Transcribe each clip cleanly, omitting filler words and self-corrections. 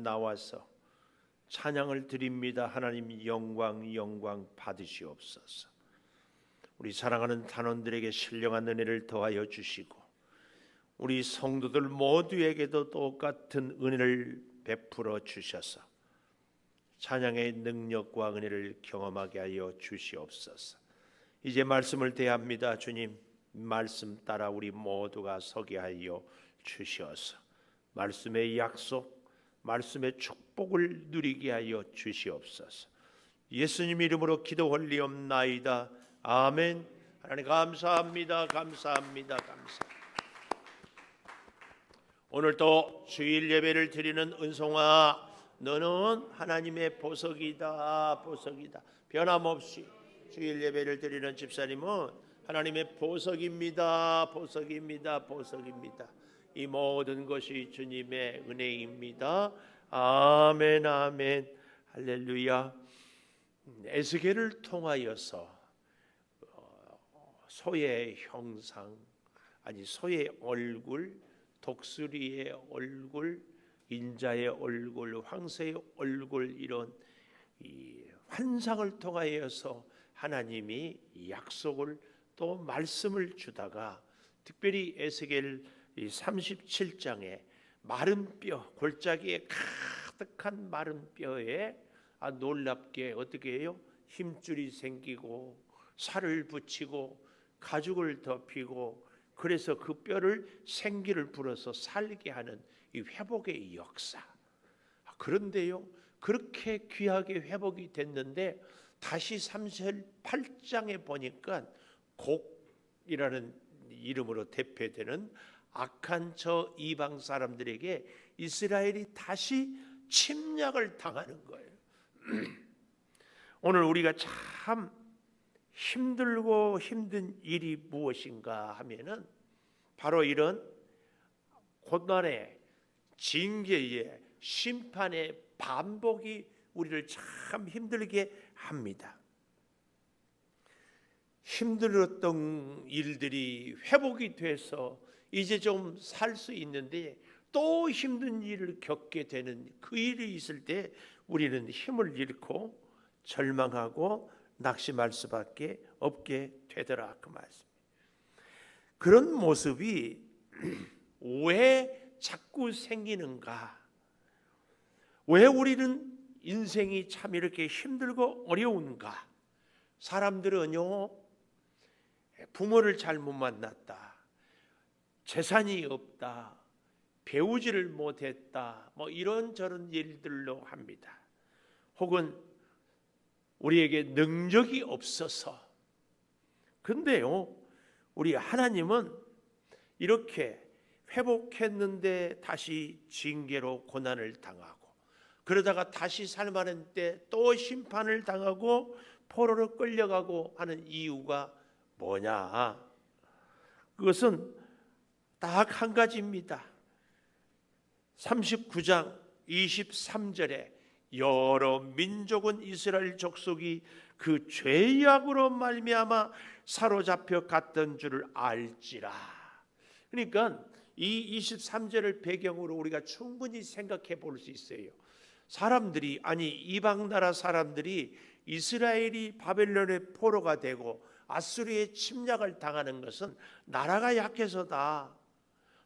나와서 찬양을 드립니다. 하나님 영광 영광 받으시옵소서. 우리 사랑하는 단원들에게 신령한 은혜를 더하여 주시고 우리 성도들 모두에게도 똑같은 은혜를 베풀어 주셔서 찬양의 능력과 은혜를 경험하게 하여 주시옵소서. 이제 말씀을 대합니다. 주님, 말씀 따라 우리 모두가 서게 하여 주시어서 말씀의 약속, 말씀의 축복을 누리게 하여 주시옵소서. 예수님 이름으로 기도 올리옵나이다. 아멘. 하나님 감사합니다. 감사합니다. 감사합니다. 오늘도 주일 예배를 드리는 은송아, 너는 하나님의 보석이다. 보석이다. 변함없이 주일 예배를 드리는 집사님은 하나님의 보석입니다. 보석입니다. 보석입니다. 이 모든 것이 주님의 은혜입니다. 아멘. 아멘. 할렐루야. 에스겔을 통하여서 소의 형상, 아니 소의 얼굴, 독수리의 얼굴, 인자의 얼굴, 황새의 얼굴, 이런 이 환상을 통하여서 하나님이 약속을 또 말씀을 주다가 특별히 에스겔 37장에 마른 뼈, 골짜기에 가득한 마른 뼈에 놀랍게 어떻게 해요? 힘줄이 생기고 살을 붙이고 가죽을 덮이고 그래서 그 뼈를 생기를 불어서 살게 하는 이 회복의 역사. 그런데요, 그렇게 귀하게 회복이 됐는데 다시 38장에 보니까 곡이라는 이름으로 대표되는 악한 저 이방 사람들에게 이스라엘이 다시 침략을 당하는 거예요. 오늘 우리가 참 힘들고 힘든 일이 무엇인가 하면은 바로 이런 고난의, 징계의, 심판의 반복이 우리를 참 힘들게 합니다. 힘들었던 일들이 회복이 돼서 이제 좀 살 수 있는데 또 힘든 일을 겪게 되는 그 일이 있을 때 우리는 힘을 잃고 절망하고 낙심할 수밖에 없게 되더라, 그 말씀. 그런 모습이 왜 자꾸 생기는가? 왜 우리는 인생이 참 이렇게 힘들고 어려운가? 사람들은요, 부모를 잘못 만났다, 재산이 없다, 배우지를 못했다, 뭐 이런저런 일들로 합니다. 혹은 우리에게 능력이 없어서. 근데요, 우리 하나님은 이렇게 회복했는데 다시 징계로 고난을 당하고 그러다가 다시 살만한 때 또 심판을 당하고 포로로 끌려가고 하는 이유가 뭐냐? 그것은 딱 한 가지입니다. 39장 23절에 여러 민족은 이스라엘 족속이 그 죄악으로 말미암아 사로잡혀 갔던 줄을 알지라. 그러니까 이 23절을 배경으로 우리가 충분히 생각해 볼 수 있어요. 사람들이, 아니 이방 나라 사람들이 이스라엘이 바벨론의 포로가 되고 아수르의 침략을 당하는 것은 나라가 약해서다.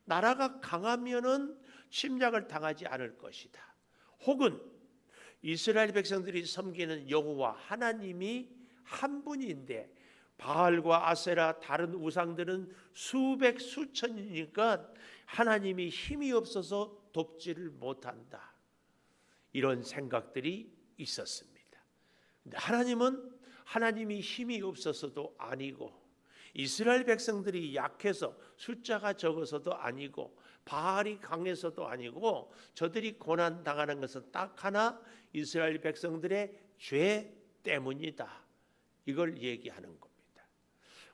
나라가 강하면은 침략을 당하지 않을 것이다. 혹은 이스라엘 백성들이 섬기는 여호와 하나님이 한 분인데 바알과 아세라 다른 우상들은 수백 수천이니까 하나님이 힘이 없어서 돕지를 못한다. 이런 생각들이 있었습니다. 근데 하나님은 하나님이 힘이 없어서도 아니고 이스라엘 백성들이 약해서 숫자가 적어서도 아니고 바알이 강해서도 아니고 저들이 고난 당하는 것은 딱 하나, 이스라엘 백성들의 죄 때문이다. 이걸 얘기하는 겁니다.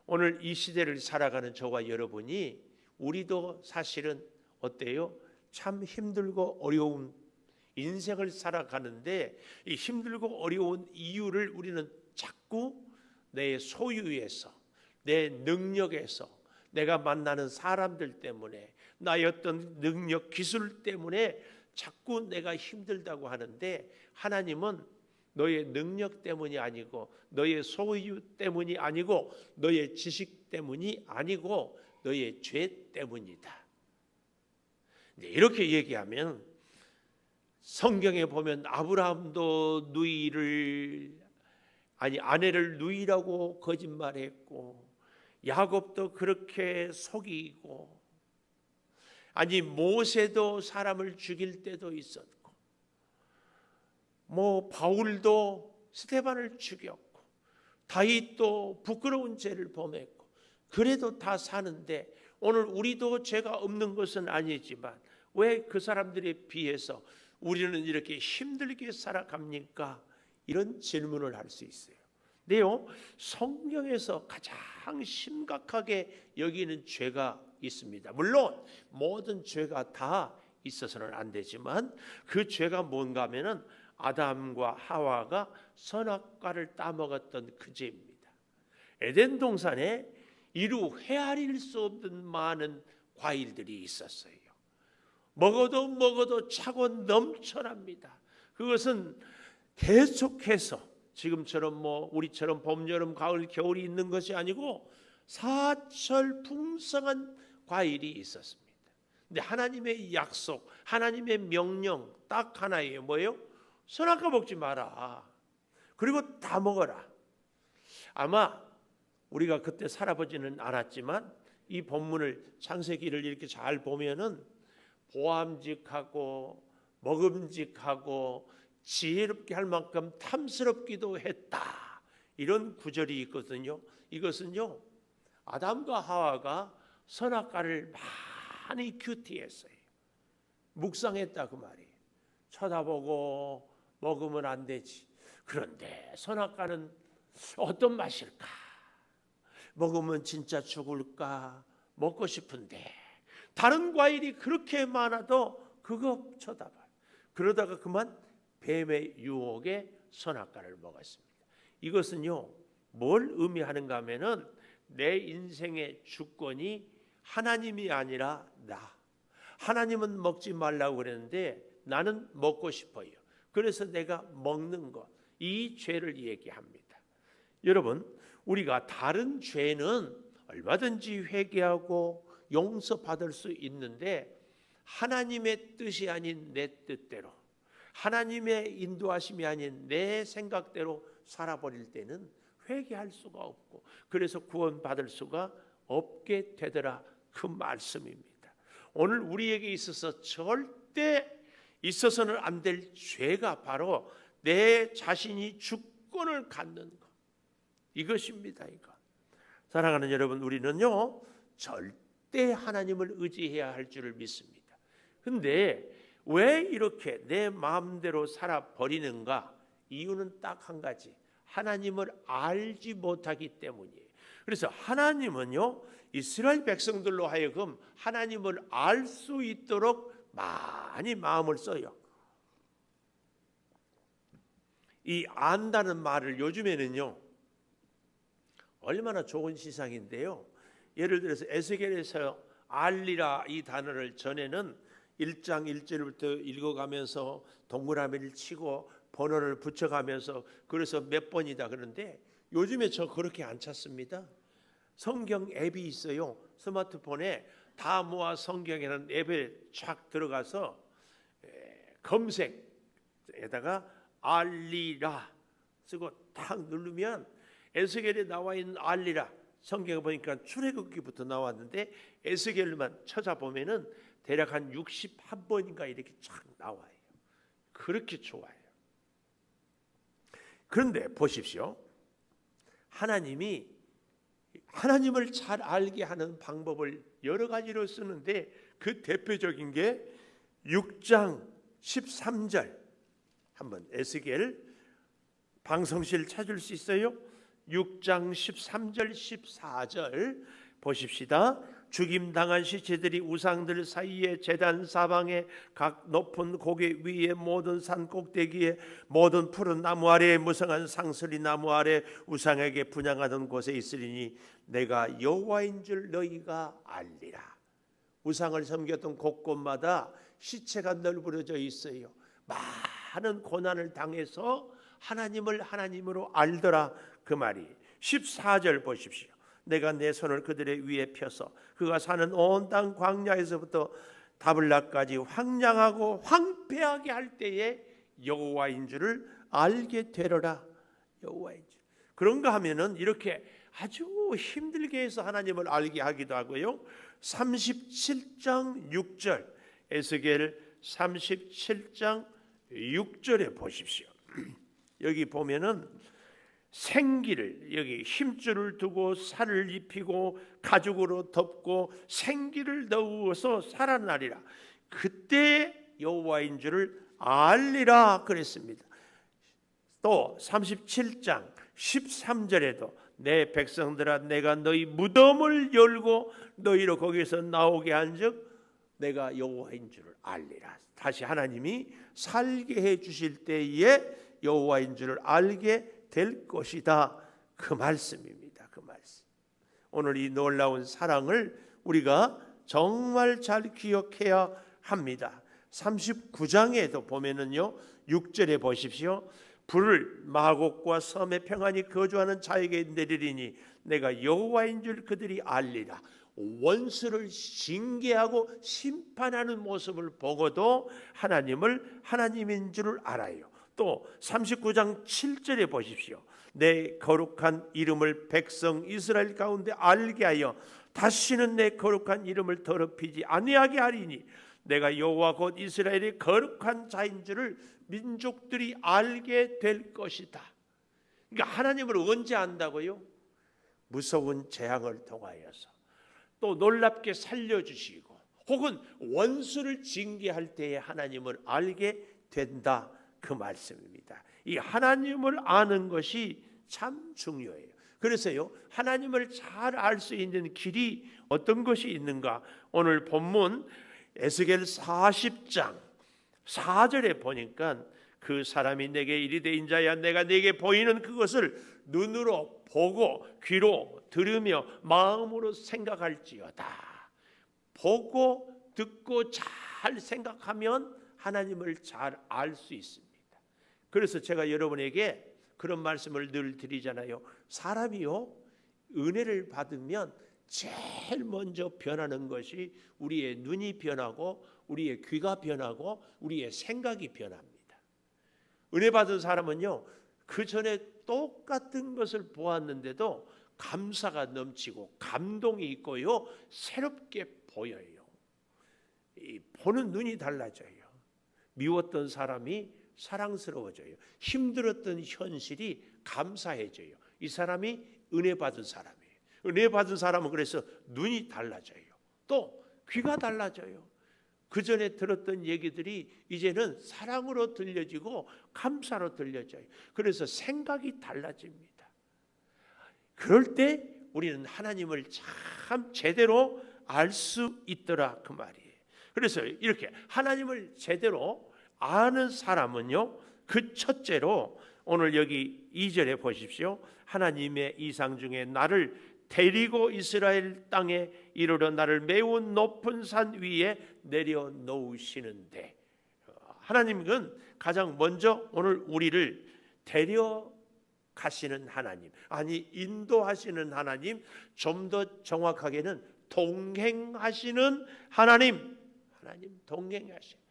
오늘 이 시대를 살아가는 저와 여러분이 우리도 사실은 어때요? 참 힘들고 어려운 인생을 살아가는데 이 힘들고 어려운 이유를 우리는 자꾸 내 소유에서, 내 능력에서, 내가 만나는 사람들 때문에, 나의 어떤 능력, 기술 때문에 자꾸 내가 힘들다고 하는데 하나님은 너의 능력 때문이 아니고 너의 소유 때문이 아니고 너의 지식 때문이 아니고 너의 죄 때문이다. 이렇게 얘기하면 성경에 보면 아브라함도 아내를 누이라고 거짓말했고 야곱도 그렇게 속이고 모세도 사람을 죽일 때도 있었고 바울도 스데반을 죽였고 다윗도 부끄러운 죄를 범했고 그래도 다 사는데 오늘 우리도 죄가 없는 것은 아니지만 왜 그 사람들에 비해서 우리는 이렇게 힘들게 살아갑니까? 이런 질문을 할 수 있어요. 근데요, 성경에서 가장 심각하게 여기는 죄가 있습니다. 물론 모든 죄가 다 있어서는 안 되지만 그 죄가 뭔가 하면은 아담과 하와가 선악과를 따먹었던 그 죄입니다. 에덴 동산에 이루 헤아릴 수 없는 많은 과일들이 있었어요. 먹어도 차고 넘쳐납니다. 그것은 계속해서 지금처럼 우리처럼 봄, 여름, 가을, 겨울이 있는 것이 아니고 사철 풍성한 과일이 있었습니다. 근데 하나님의 약속, 하나님의 명령 딱 하나예요. 뭐예요? 선악과 먹지 마라. 그리고 다 먹어라. 아마 우리가 그때 살아보지는 않았지만 이 본문을 창세기를 이렇게 잘 보면은 보암직하고 먹음직하고 지혜롭게 할 만큼 탐스럽기도 했다. 이런 구절이 있거든요. 이것은요, 아담과 하와가 선악과를 많이 큐티했어요. 묵상했다 그 말이에요. 쳐다보고 먹으면 안 되지. 그런데 선악과는 어떤 맛일까? 먹으면 진짜 죽을까? 먹고 싶은데 다른 과일이 그렇게 많아도 그거 쳐다봐요. 그러다가 그만 뱀의 유혹에 선악과를 먹었습니다. 이것은요, 뭘 의미하는가 하면은 내 인생의 주권이 하나님이 아니라 나. 하나님은 먹지 말라고 그랬는데 나는 먹고 싶어요. 그래서 내가 먹는 것, 이 죄를 얘기합니다. 여러분, 우리가 다른 죄는 얼마든지 회개하고 용서받을 수 있는데 하나님의 뜻이 아닌 내 뜻대로, 하나님의 인도하심이 아닌 내 생각대로 살아버릴 때는 회개할 수가 없고 그래서 구원받을 수가 없게 되더라, 그 말씀입니다. 오늘 우리에게 있어서 절대 있어서는 안 될 죄가 바로 내 자신이 주권을 갖는 것, 이것입니다. 이거. 사랑하는 여러분, 우리는요 절대 하나님을 의지해야 할 줄을 믿습니다. 근데 왜 이렇게 내 마음대로 살아버리는가? 이유는 딱 한 가지, 하나님을 알지 못하기 때문이에요. 그래서 하나님은요 이스라엘 백성들로 하여금 하나님을 알 수 있도록 많이 마음을 써요. 이 안다는 말을 요즘에는요 얼마나 좋은 시상인데요, 예를 들어서 에스겔에서 알리라 이 단어를 전에는 1장 1절부터 읽어가면서 동그라미를 치고 번호를 붙여가면서 그래서 몇 번이다 그러는데 요즘에 저 그렇게 안 찾습니다. 성경 앱이 있어요. 스마트폰에 다 모아 성경이라는 앱에 쫙 들어가서 검색에다가 알리라 쓰고 딱 누르면 에스겔에 나와 있는 알리라, 성경에 보니까 출애굽기부터 나왔는데 에스겔만 찾아보면은 대략 한 61번인가 이렇게 쫙 나와요. 그렇게 좋아요. 그런데 보십시오. 하나님이 하나님을 잘 알게 하는 방법을 여러 가지로 쓰는데 그 대표적인 게 6장 13절, 한번 에스겔 방송실 찾을 수 있어요? 6장 13절 14절 보십시다. 죽임당한 시체들이 우상들 사이에 제단 사방에 각 높은 고개 위에 모든 산 꼭대기에 모든 푸른 나무 아래에 무성한 상스리 나무 아래 우상에게 분향하던 곳에 있으리니 내가 여호와인 줄 너희가 알리라. 우상을 섬겼던 곳곳마다 시체가 널브러져 있어요. 많은 고난을 당해서 하나님을 하나님으로 알더라 그 말이. 14절 보십시오. 내가 내 손을 그들의 위에 펴서 그가 사는 온 땅 광야에서부터 다블라까지 황량하고 황폐하게 할 때에 여호와인 줄을 알게 되리라. 여호와인 줄. 그런가 하면은 이렇게 아주 힘들게 해서 하나님을 알게 하기도 하고요. 37장 6절 에스겔 37장 6절에 보십시오. 여기 보면은 생기를, 여기 힘줄을 두고 살을 입히고 가죽으로 덮고 생기를 넣어서 살아나리라. 그때 여호와인 줄을 알리라 그랬습니다. 또 37장 13절에도 내 백성들아 내가 너희 무덤을 열고 너희로 거기서 나오게 한즉 내가 여호와인 줄을 알리라. 다시 하나님이 살게 해 주실 때에 여호와인 줄을 알게 될 것이다. 그 말씀입니다. 그 말씀. 오늘 이 놀라운 사랑을 우리가 정말 잘 기억해야 합니다. 39장에도 보면은요 6절에 보십시오. 불을 마곡과 섬에 평안히 거주하는 자에게 내리리니 내가 여호와인 줄 그들이 알리라. 원수를 징계하고 심판하는 모습을 보고도 하나님을 하나님인 줄을 알아요. 또 39장 7절에 보십시오. 내 거룩한 이름을 백성 이스라엘 가운데 알게 하여 다시는 내 거룩한 이름을 더럽히지 아니하게 하리니 내가 여호와 곧 이스라엘의 거룩한 자인 줄을 민족들이 알게 될 것이다. 그러니까 하나님을 언제 안다고요? 무서운 재앙을 통하여서 또 놀랍게 살려주시고 혹은 원수를 징계할 때에 하나님을 알게 된다. 그 말씀입니다. 이 하나님을 아는 것이 참 중요해요. 그래서요 하나님을 잘 알 수 있는 길이 어떤 것이 있는가? 오늘 본문 에스겔 40장 4절에 보니까 그 사람이 내게 이르되 인자야 내가 내게 보이는 그것을 눈으로 보고 귀로 들으며 마음으로 생각할지어다. 보고 듣고 잘 생각하면 하나님을 잘 알 수 있습니다. 그래서 제가 여러분에게 그런 말씀을 늘 드리잖아요. 사람이요 은혜를 받으면 제일 먼저 변하는 것이 우리의 눈이 변하고 우리의 귀가 변하고 우리의 생각이 변합니다. 은혜 받은 사람은요 그 전에 똑같은 것을 보았는데도 감사가 넘치고 감동이 있고요 새롭게 보여요. 보는 눈이 달라져요. 미웠던 사람이 사랑스러워져요. 힘들었던 현실이 감사해져요. 이 사람이 은혜 받은 사람이에요. 은혜 받은 사람은 그래서 눈이 달라져요. 또 귀가 달라져요. 그 전에 들었던 얘기들이 이제는 사랑으로 들려지고 감사로 들려져요. 그래서 생각이 달라집니다. 그럴 때 우리는 하나님을 참 제대로 알 수 있더라 그 말이에요. 그래서 이렇게 하나님을 제대로 아는 사람은요 그 첫째로 오늘 여기 2절에 보십시오. 하나님의 이상 중에 나를 데리고 이스라엘 땅에 이르러 나를 매우 높은 산 위에 내려놓으시는데 하나님은 가장 먼저 오늘 우리를 데려가시는 하나님, 아니 인도하시는 하나님, 좀 더 정확하게는 동행하시는 하나님 동행하시는.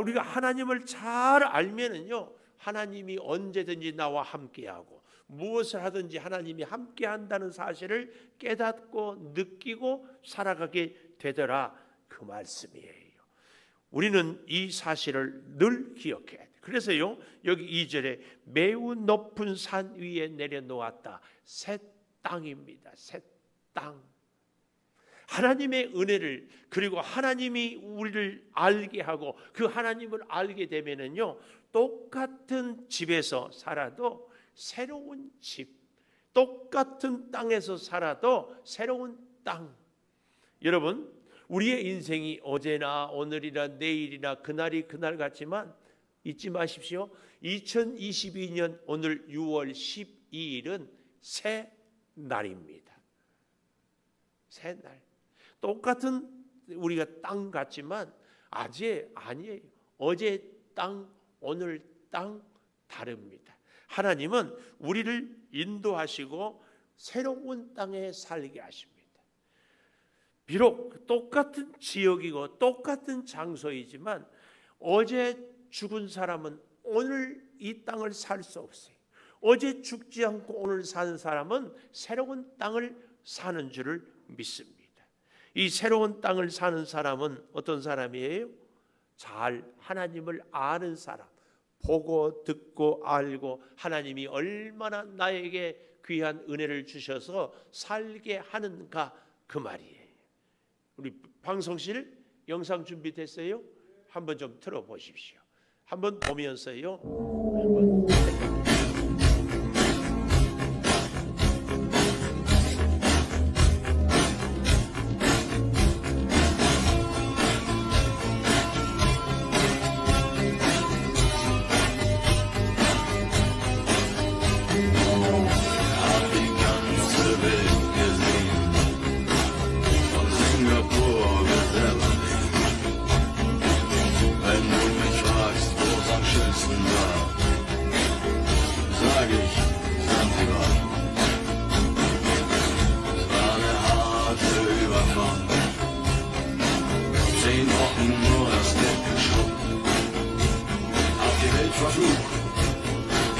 우리가 하나님을 잘 알면은요 하나님이 언제든지 나와 함께하고 무엇을 하든지 하나님이 함께한다는 사실을 깨닫고 느끼고 살아가게 되더라 그 말씀이에요. 우리는 이 사실을 늘 기억해야 돼요. 그래서요 여기 2절에 매우 높은 산 위에 내려놓았다. 새 땅입니다. 새 땅. 하나님의 은혜를 그리고 하나님이 우리를 알게 하고 그 하나님을 알게 되면은요 똑같은 집에서 살아도 새로운 집, 똑같은 땅에서 살아도 새로운 땅. 여러분 우리의 인생이 어제나 오늘이나 내일이나 그날이 그날 같지만 잊지 마십시오. 2022년 오늘 6월 12일은 새 날입니다. 새 날. 똑같은 우리가 땅 같지만 아니에요. 어제 땅, 오늘 땅 다릅니다. 하나님은 우리를 인도하시고 새로운 땅에 살게 하십니다. 비록 똑같은 지역이고 똑같은 장소이지만 어제 죽은 사람은 오늘 이 땅을 살 수 없어요. 어제 죽지 않고 오늘 사는 사람은 새로운 땅을 사는 줄을 믿습니다. 이 새로운 땅을 사는 사람은 어떤 사람이에요? 잘 하나님을 아는 사람, 보고 듣고 알고 하나님이 얼마나 나에게 귀한 은혜를 주셔서 살게 하는가, 그 말이에요. 우리 방송실 영상 준비됐어요? 한번 좀 틀어보십시오. 한번 보면서요, 한번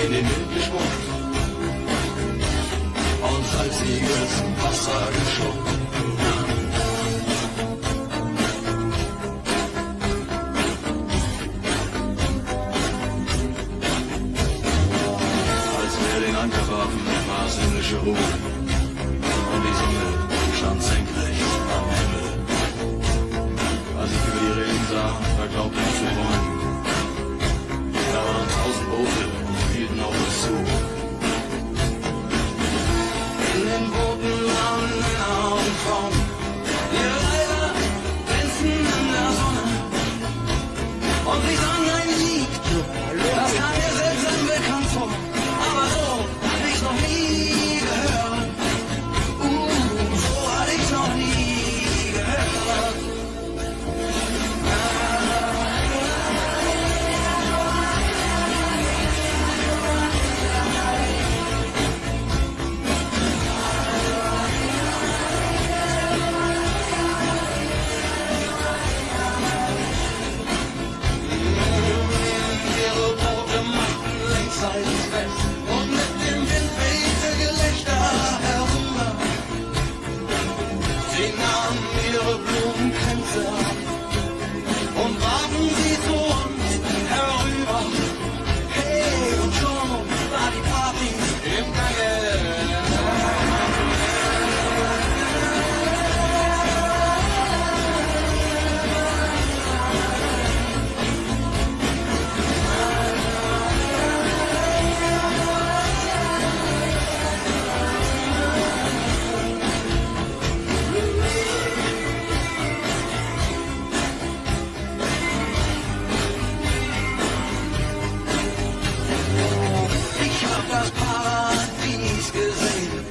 in den Wind gespuckt und salziges Wasser geschluckt. Als wir den Anker warfen, war es himmlische Ruhe und die Sonne stand senkrecht am Himmel. Als ich über die Reden sah, da glaubte ich zu wollen. Da waren 1000 Boote und fielten auf uns zu. In den Booten waren Männer und Frauen. Ihre Kleider glänzten in der Sonne. Und sie sangen ein Lied, das kam mir seltsam bekannt vor. Aber so hab ich's noch nie gehört. So hatte ich's noch nie gehört. Und mit dem Wind wehte Gelächter herüber. Sie nahmen ihre Blumenkränze ab und warfen sie zu uns herüber. Hey, und schon war die Party im Gange. Ich hab das Paradies gesehen.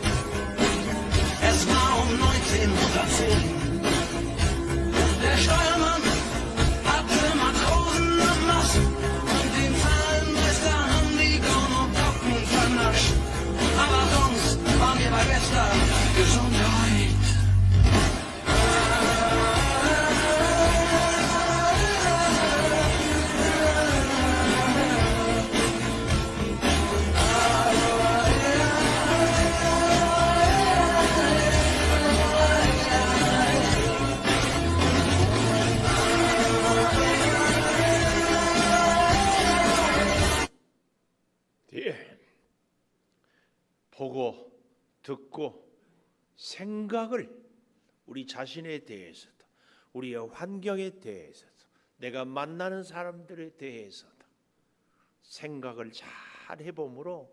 Es war um 1910. Der Steuermann hatte Matrosen am Mast. Den Zahlenmeister haben die Glocken vernascht. Aber sonst waren wir bei bester Gesundheit. 예. 보고 듣고 생각을 우리 자신에 대해서도, 우리의 환경에 대해서도, 내가 만나는 사람들에 대해서도 생각을 잘 해봄으로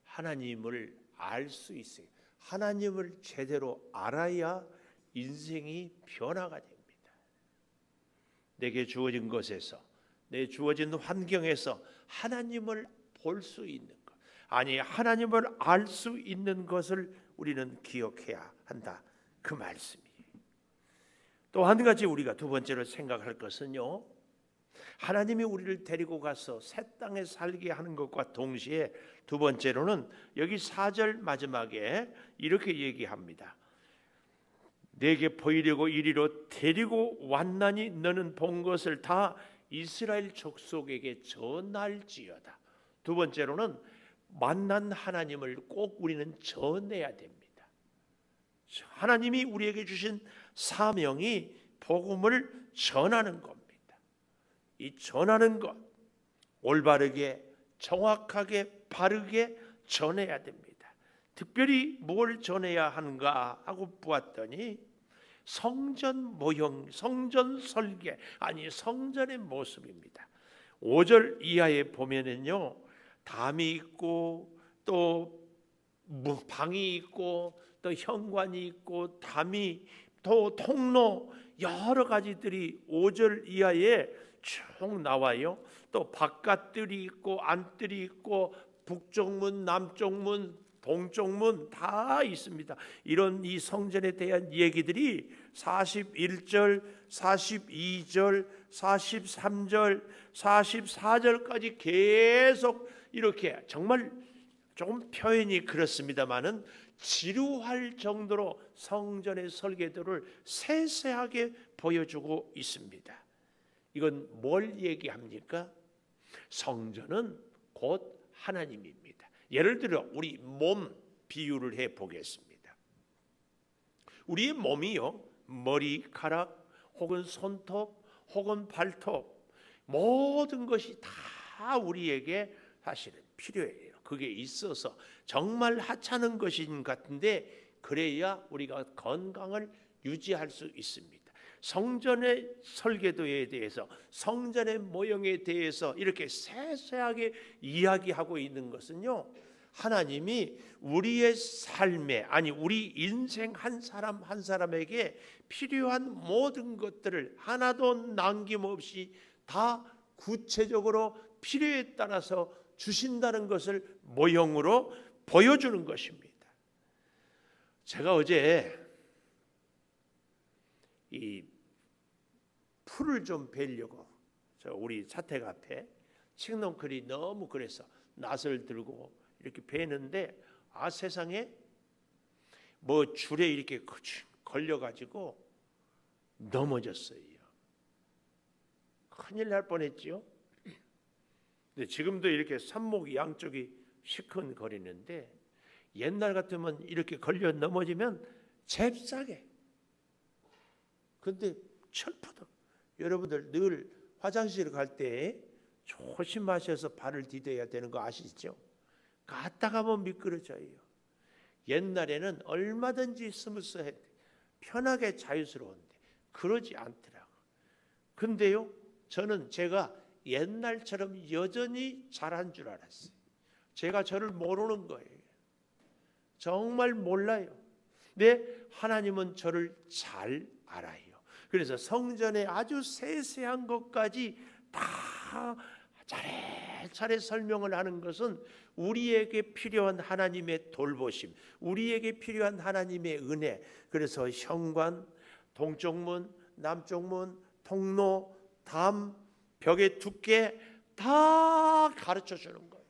하나님을 알 수 있어요. 하나님을 제대로 알아야 인생이 변화가 됩니다. 내게 주어진 것에서, 내 주어진 환경에서 하나님을 볼 수 있는 것, 아니 하나님을 알 수 있는 것을 우리는 기억해야 한다, 그 말씀이에요. 또 한 가지 우리가 두 번째로 생각할 것은요, 하나님이 우리를 데리고 가서 새 땅에 살게 하는 것과 동시에 두 번째로는 여기 4절 마지막에 이렇게 얘기합니다. 내게 보이려고 이리로 데리고 왔나니 너는 본 것을 다 이스라엘 족속에게 전할지어다. 두 번째로는 만난 하나님을 꼭 우리는 전해야 됩니다. 하나님이 우리에게 주신 사명이 복음을 전하는 겁니다. 이 전하는 것, 올바르게 정확하게 바르게 전해야 됩니다. 특별히 뭘 전해야 하는가 하고 보았더니 성전 모형, 성전 설계, 아니 성전의 모습입니다. 5절 이하에 보면은요, 담이 있고 또 방이 있고 또 현관이 있고 담이 또 통로 여러 가지들이 5절 이하에 쭉 나와요. 또 바깥들이 있고 안들이 있고 북쪽문, 남쪽문, 동쪽문 다 있습니다. 이런 이 성전에 대한 얘기들이 41절, 42절, 43절, 44절까지 계속 이렇게 정말 조금 표현이 그렇습니다만은 지루할 정도로 성전의 설계도를 세세하게 보여주고 있습니다. 이건 뭘 얘기합니까? 성전은 곧 하나님입니다. 예를 들어 우리 몸 비유를 해 보겠습니다. 우리의 몸이요, 머리카락 혹은 손톱 혹은 발톱 모든 것이 다 우리에게 사실은 필요해요. 그게 있어서 정말 하찮은 것인 같은데 그래야 우리가 건강을 유지할 수 있습니다. 성전의 설계도에 대해서, 성전의 모형에 대해서 이렇게 세세하게 이야기하고 있는 것은요, 하나님이 우리의 삶에, 아니 우리 인생 한 사람 한 사람에게 필요한 모든 것들을 하나도 남김없이 다 구체적으로 필요에 따라서 주신다는 것을 모형으로 보여주는 것입니다. 제가 어제 이 풀을 좀 베려고 저 우리 자택 앞에 칡농클이 너무 그래서 낫을 들고 이렇게 베는데 세상에 뭐 줄에 이렇게 걸려가지고 넘어졌어요. 큰일 날 뻔했지요. 근데 지금도 이렇게 산목이 양쪽이 시큰거리는데 옛날 같으면 이렇게 걸려 넘어지면 잽싸게. 근데 철푸덕. 여러분들 늘 화장실 갈 때 조심하셔서 발을 디뎌야 되는 거 아시죠? 갔다 가면 미끄러져요. 옛날에는 얼마든지 스무스했대, 편하게 자유스러운데 그러지 않더라고. 근데요, 저는 제가 옛날처럼 여전히 잘한 줄 알았어요. 제가 저를 모르는 거예요. 정말 몰라요. 근데 하나님은 저를 잘 알아요. 그래서 성전의 아주 세세한 것까지 다 차례차례 설명을 하는 것은 우리에게 필요한 하나님의 돌보심, 우리에게 필요한 하나님의 은혜. 그래서 현관, 동쪽문, 남쪽문, 통로, 담, 벽의 두께 다 가르쳐 주는 거예요.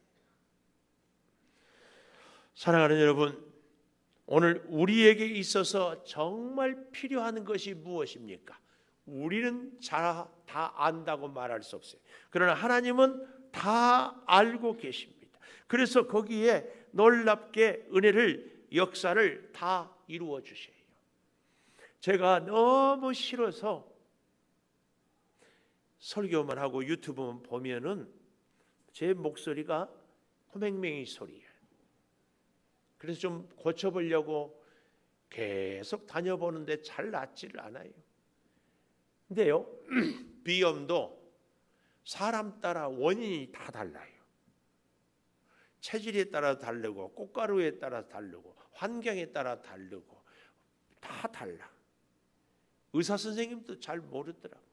사랑하는 여러분, 오늘 우리에게 있어서 정말 필요한 것이 무엇입니까? 우리는 다 안다고 말할 수 없어요. 그러나 하나님은 다 알고 계십니다. 그래서 거기에 놀랍게 은혜를, 역사를 다 이루어 주셔요. 제가 너무 싫어서 설교만 하고 유튜브만 보면은 제 목소리가 호맹맹이 소리예요. 그래서 좀 고쳐보려고 계속 다녀보는데 잘 낫지를 않아요. 근데요, 비염도 사람 따라 원인이 다 달라요. 체질에 따라 다르고 꽃가루에 따라 다르고 환경에 따라 다르고 다 달라. 의사 선생님도 잘 모르더라고.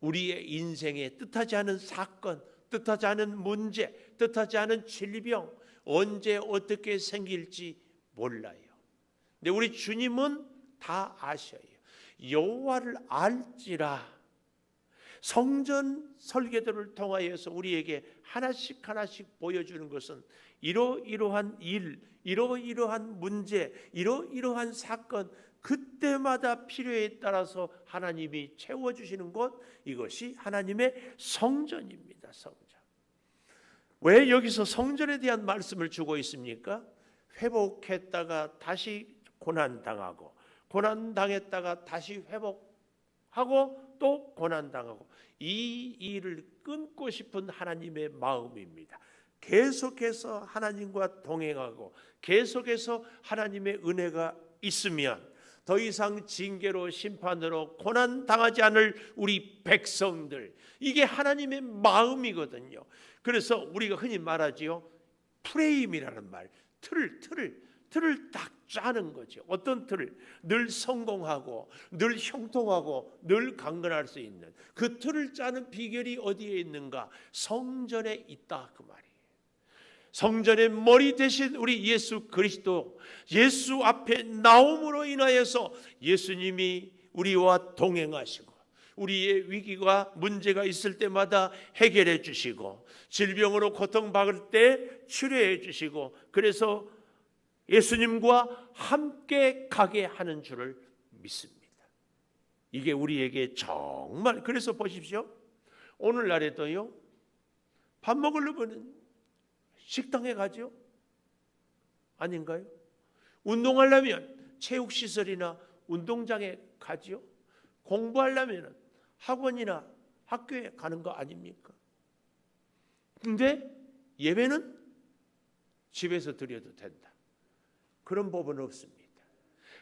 우리의 인생에 뜻하지 않은 사건, 뜻하지 않은 문제, 뜻하지 않은 질병, 언제 어떻게 생길지 몰라요. 근데 우리 주님은 다 아셔요. 여호와를 알지라. 성전 설계도를 통하여서 우리에게 하나씩 하나씩 보여주는 것은 이러이러한 일, 이러이러한 문제, 이러이러한 사건, 그때마다 필요에 따라서 하나님이 채워주시는 것, 이것이 하나님의 성전입니다. 성전. 왜 여기서 성전에 대한 말씀을 주고 있습니까? 회복했다가 다시 고난당하고, 고난당했다가 다시 회복하고 또 고난당하고, 이 일을 끊고 싶은 하나님의 마음입니다. 계속해서 하나님과 동행하고 계속해서 하나님의 은혜가 있으면 더 이상 징계로 심판으로 고난당하지 않을 우리 백성들, 이게 하나님의 마음이거든요. 그래서 우리가 흔히 말하지요, 프레임이라는 말, 틀을 딱 짜는 거죠. 어떤 틀을? 늘 성공하고 늘 형통하고 늘 강건할 수 있는 그 틀을 짜는 비결이 어디에 있는가? 성전에 있다, 그 말이에요. 성전의 머리 대신 우리 예수 그리스도, 예수 앞에 나옴으로 인하여서 예수님이 우리와 동행하시고 우리의 위기가 문제가 있을 때마다 해결해 주시고 질병으로 고통받을 때 치료해 주시고, 그래서 예수님과 함께 가게 하는 줄을 믿습니다. 이게 우리에게 정말, 그래서 보십시오, 오늘날에도요, 밥 먹으려면 식당에 가죠? 아닌가요? 운동하려면 체육시설이나 운동장에 가죠? 공부하려면 학원이나 학교에 가는 거 아닙니까? 근데 예배는 집에서 드려도 된다, 그런 법은 없습니다.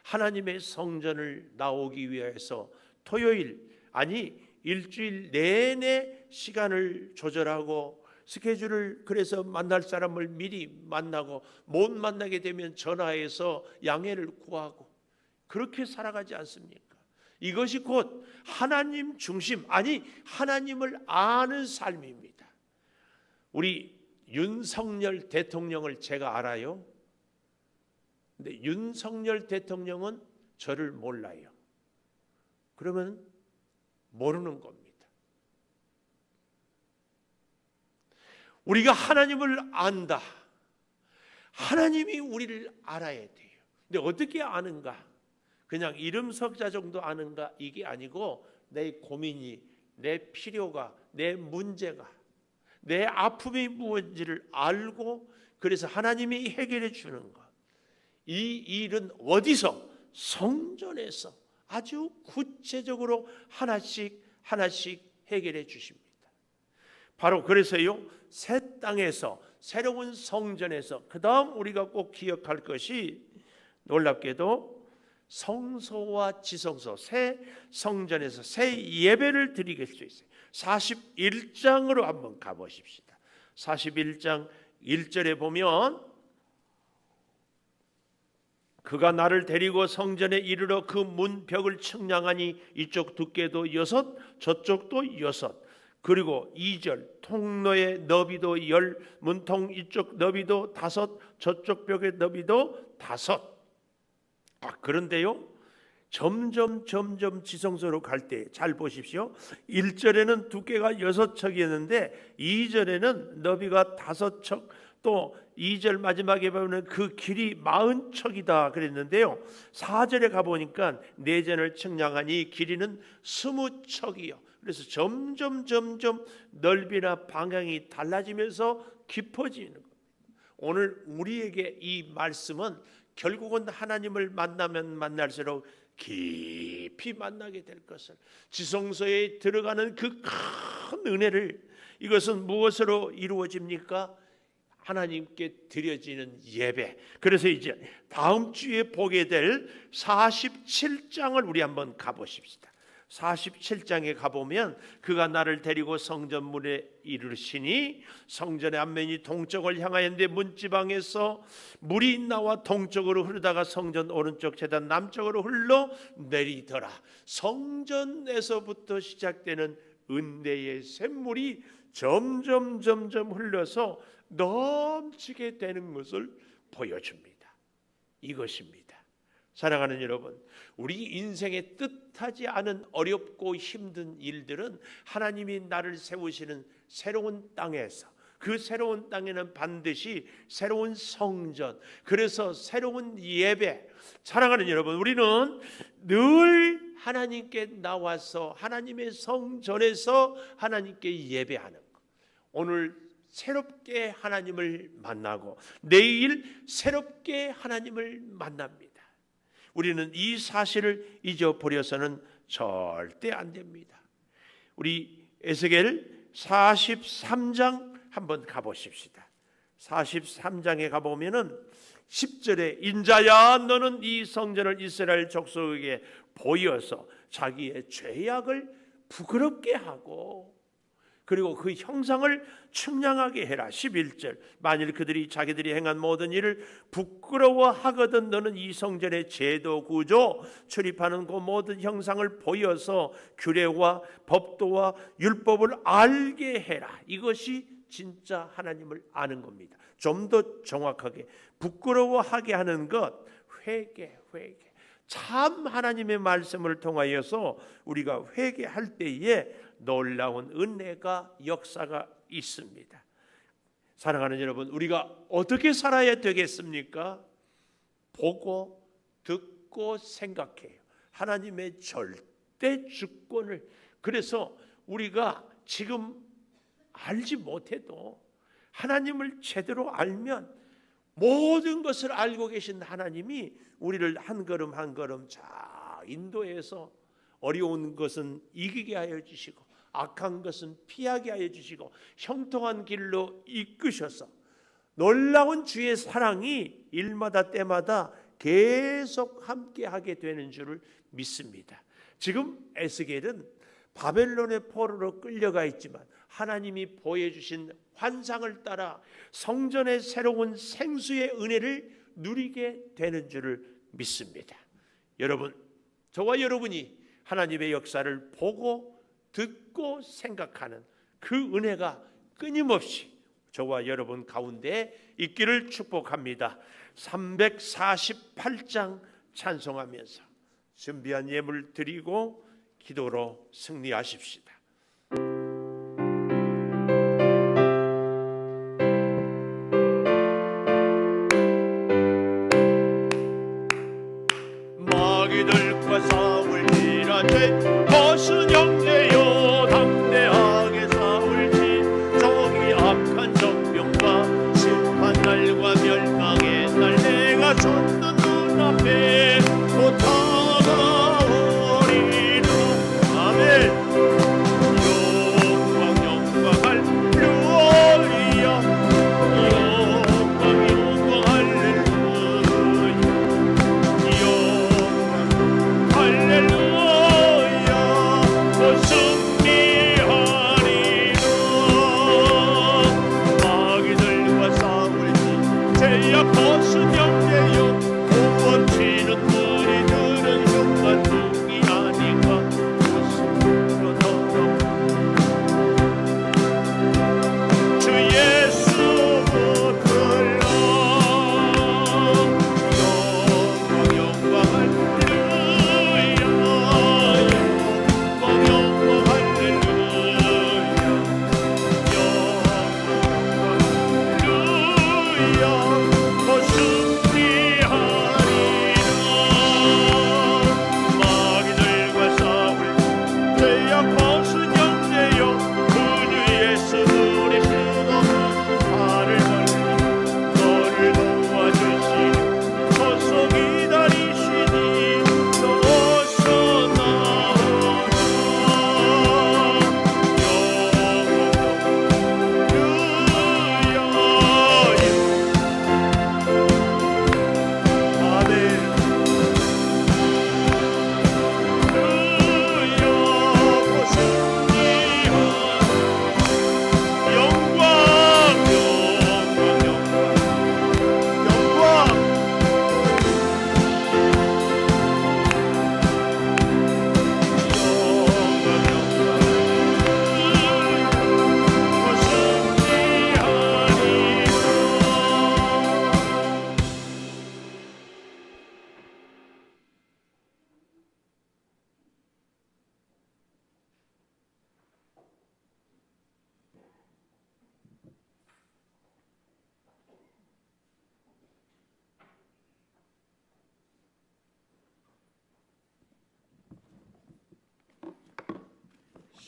하나님의 성전을 나오기 위해서 토요일, 아니 일주일 내내 시간을 조절하고 스케줄을, 그래서 만날 사람을 미리 만나고 못 만나게 되면 전화해서 양해를 구하고 그렇게 살아가지 않습니까? 이것이 곧 하나님 중심, 아니 하나님을 아는 삶입니다. 우리 윤석열 대통령을 제가 알아요. 근데 윤석열 대통령은 저를 몰라요. 그러면 모르는 겁니다. 우리가 하나님을 안다. 하나님이 우리를 알아야 돼요. 근데 어떻게 아는가? 그냥 이름 석자 정도 아는가? 이게 아니고 내 고민이, 내 필요가, 내 문제가, 내 아픔이 무엇인지를 알고 그래서 하나님이 해결해 주는 것. 이 일은 어디서? 성전에서 아주 구체적으로 하나씩 해결해 주십니다. 바로 그래서요, 새 땅에서, 새로운 성전에서, 그 다음 우리가 꼭 기억할 것이 놀랍게도 성소와 지성소, 새 성전에서 새 예배를 드리게 수 있어요. 41장으로 한번 가보십시다. 41장 1절에 보면, 그가 나를 데리고 성전에 이르러 그 문벽을 측량하니 이쪽 두께도 6, 저쪽도 6. 그리고 2절, 통로의 너비도 10, 문통 이쪽 너비도 5, 저쪽 벽의 너비도 5. 그런데요, 점점 지성소로 갈 때 잘 보십시오. 1절에는 두께가 6척이었는데 2절에는 너비가 5척, 또 2절 마지막에 보면 그 길이 40척이다 그랬는데요, 4절에 가보니까 내전을 측량하니 길이는 20척이요. 그래서 점점 넓이나 방향이 달라지면서 깊어지는 겁니다. 오늘 우리에게 이 말씀은 결국은 하나님을 만나면 만날수록 깊이 만나게 될 것을, 지성소에 들어가는 그 큰 은혜를, 이것은 무엇으로 이루어집니까? 하나님께 드려지는 예배. 그래서 이제 다음 주에 보게 될 47장을 우리 한번 가보십시다. 47장에 가보면 그가 나를 데리고 성전문에 이르시니 성전의 앞면이 동쪽을 향하였는데 문지방에서 물이 나와 동쪽으로 흐르다가 성전 오른쪽 제단 남쪽으로 흘러 내리더라. 성전에서부터 시작되는 은혜의 샘물이 점점 흘러서 넘치게 되는 것을 보여줍니다. 이것입니다. 사랑하는 여러분, 우리 인생에 뜻하지 않은 어렵고 힘든 일들은 하나님이 나를 세우시는 새로운 땅에서, 그 새로운 땅에는 반드시 새로운 성전, 그래서 새로운 예배. 사랑하는 여러분, 우리는 늘 하나님께 나와서 하나님의 성전에서 하나님께 예배하는 것. 오늘 새롭게 하나님을 만나고 내일 새롭게 하나님을 만납니다. 우리는 이 사실을 잊어버려서는 절대 안 됩니다. 우리 에스겔 43장 한번 가보십시다. 43장에 가보면은 10절에 인자야 너는 이 성전을 이스라엘 족속에게 보여서 자기의 죄악을 부끄럽게 하고 그리고 그 형상을 측량하게 해라. 11절 만일 그들이 자기들이 행한 모든 일을 부끄러워하거든 너는 이 성전의 제도 구조 출입하는 그 모든 형상을 보여서 규례와 법도와 율법을 알게 해라. 이것이 진짜 하나님을 아는 겁니다. 좀 더 정확하게 부끄러워하게 하는 것, 회개. 참 하나님의 말씀을 통하여서 우리가 회개할 때에 놀라운 은혜가 역사가 있습니다. 사랑하는 여러분, 우리가 어떻게 살아야 되겠습니까? 보고 듣고 생각해요. 하나님의 절대 주권을. 그래서 우리가 지금 알지 못해도 하나님을 제대로 알면 모든 것을 알고 계신 하나님이 우리를 한 걸음 한 걸음 잘 인도해서 어려운 것은 이기게 하여 주시고 악한 것은 피하게 하여 주시고 형통한 길로 이끄셔서 놀라운 주의 사랑이 일마다 때마다 계속 함께하게 되는 줄을 믿습니다. 지금 에스겔은 바벨론의 포로로 끌려가 있지만 하나님이 보여주신 환상을 따라 성전의 새로운 생수의 은혜를 누리게 되는 줄을 믿습니다. 여러분, 저와 여러분이 하나님의 역사를 보고 듣고 생각하는 그 은혜가 끊임없이 저와 여러분 가운데 있기를 축복합니다. 348장 찬송하면서 준비한 예물 드리고 기도로 승리하십시다. 마귀들과 싸울지라되 벗은 형제여 담대하게 싸울지 저기 악한 정병과 심판날과 멸망의 날 내가 섰는 눈앞에 곧 다가오리라. 아멘.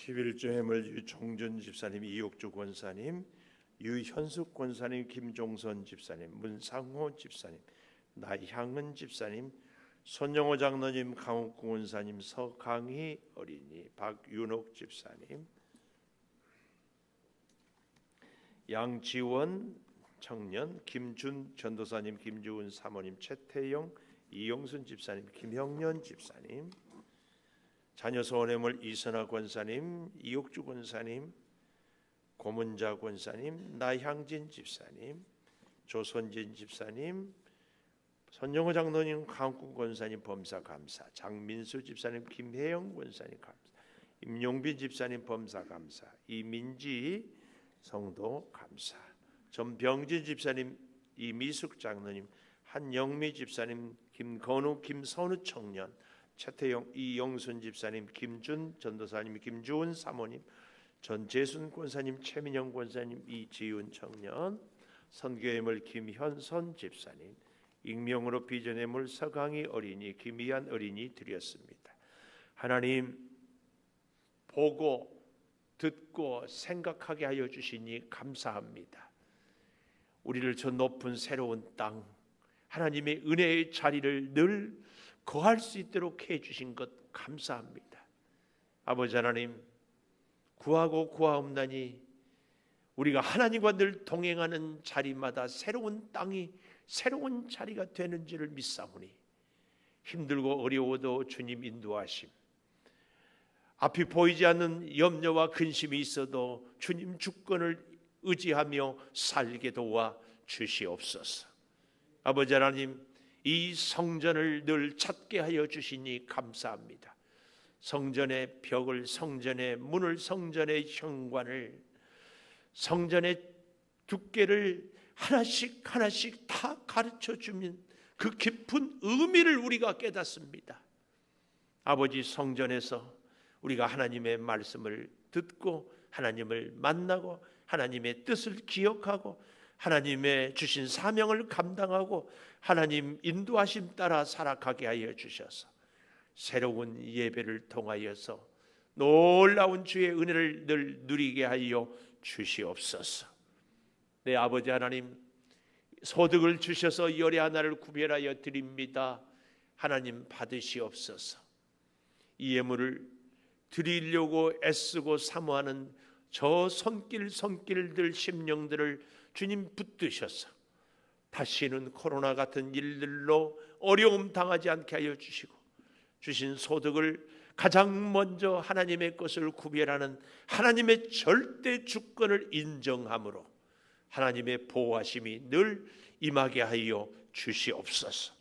11조 해물 유종준 집사님, 이옥주 권사님, 유현숙 권사님, 김종선 집사님, 문상호 집사님, 나향은 집사님, 손영호 장로님, 강욱구 권사님, 서강희 어린이, 박윤옥 집사님, 양지원 청년, 김준 전도사님, 김주은 사모님, 최태영, 이영순 집사님, 김형년 집사님, 자녀 소원해물 이선아 권사님, 이옥주 권사님, 고문자 권사님, 나향진 집사님, 조선진 집사님, 손영호 장로님, 강국 권사님 범사 감사, 장민수 집사님, 김혜영 권사님 감사, 임용빈 집사님 범사 감사, 이민지 성도 감사, 전병진 집사님, 이미숙 장로님, 한영미 집사님, 김건우, 김선우 청년, 최태영, 이영순 집사님, 김준 전도사님, 김주은 사모님, 전재순 권사님, 최민영 권사님, 이지윤 청년, 선교의물 김현선 집사님, 익명으로 비전의 물 서강희 어린이, 김희안 어린이 드렸습니다. 하나님, 보고 듣고 생각하게 하여 주시니 감사합니다. 우리를 저 높은 새로운 땅, 하나님의 은혜의 자리를 늘 거할 수 있도록 해주신 것 감사합니다. 아버지 하나님, 구하고 구하옵나니 우리가 하나님과 늘 동행하는 자리마다 새로운 땅이 새로운 자리가 되는 줄을 믿사오니 힘들고 어려워도 주님 인도하심, 앞이 보이지 않는 염려와 근심이 있어도 주님 주권을 의지하며 살게 도와 주시옵소서. 아버지 하나님, 이 성전을 늘 찾게 하여 주시니 감사합니다. 성전의 벽을, 성전의 문을, 성전의 현관을, 성전의 두께를 하나씩 하나씩 다 가르쳐 주면 그 깊은 의미를 우리가 깨닫습니다. 아버지, 성전에서 우리가 하나님의 말씀을 듣고 하나님을 만나고 하나님의 뜻을 기억하고 하나님의 주신 사명을 감당하고 하나님 인도하심 따라 살아가게 하여 주셔서 새로운 예배를 통하여서 놀라운 주의 은혜를 늘 누리게 하여 주시옵소서. 내 아버지 하나님, 소득을 주셔서 열의 하나를 구별하여 드립니다. 하나님 받으시옵소서. 이 예물을 드리려고 애쓰고 사모하는 저 손길들 심령들을 주님 붙드셔서 다시는 코로나 같은 일들로 어려움 당하지 않게 하여 주시고 주신 소득을 가장 먼저 하나님의 것을 구별하는 하나님의 절대 주권을 인정함으로 하나님의 보호하심이 늘 임하게 하여 주시옵소서.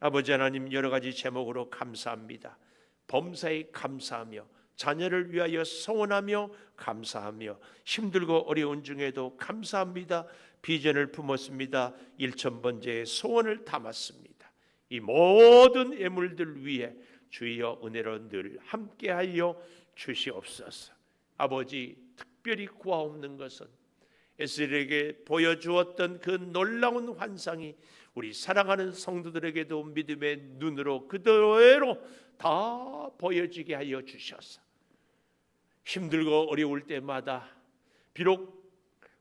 아버지 하나님, 여러 가지 제목으로 감사합니다. 범사에 감사하며 자녀를 위하여 소원하며 감사하며 힘들고 어려운 중에도 감사합니다. 비전을 품었습니다. 1000번째의 소원을 담았습니다. 이 모든 예물들 위에 주여 은혜로 늘 함께하여 주시옵소서. 아버지, 특별히 구하옵는 것은 에스겔에게 보여주었던 그 놀라운 환상이 우리 사랑하는 성도들에게도 믿음의 눈으로 그대로 다 보여지게 하여 주셔서 힘들고 어려울 때마다 비록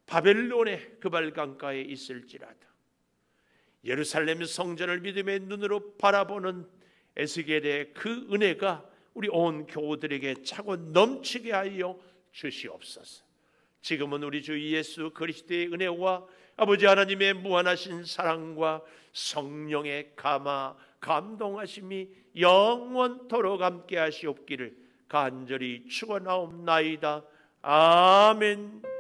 바벨론의 그발강가에 있을지라도 예루살렘 성전을 믿음의 눈으로 바라보는 에스겔의 그 은혜가 우리 온 교우들에게 차고 넘치게 하여 주시옵소서. 지금은 우리 주 예수 그리스도의 은혜와 아버지 하나님의 무한하신 사랑과 성령의 감동하심이 영원토록 함께 하시옵기를 간절히 축원하옵나이다. 아멘.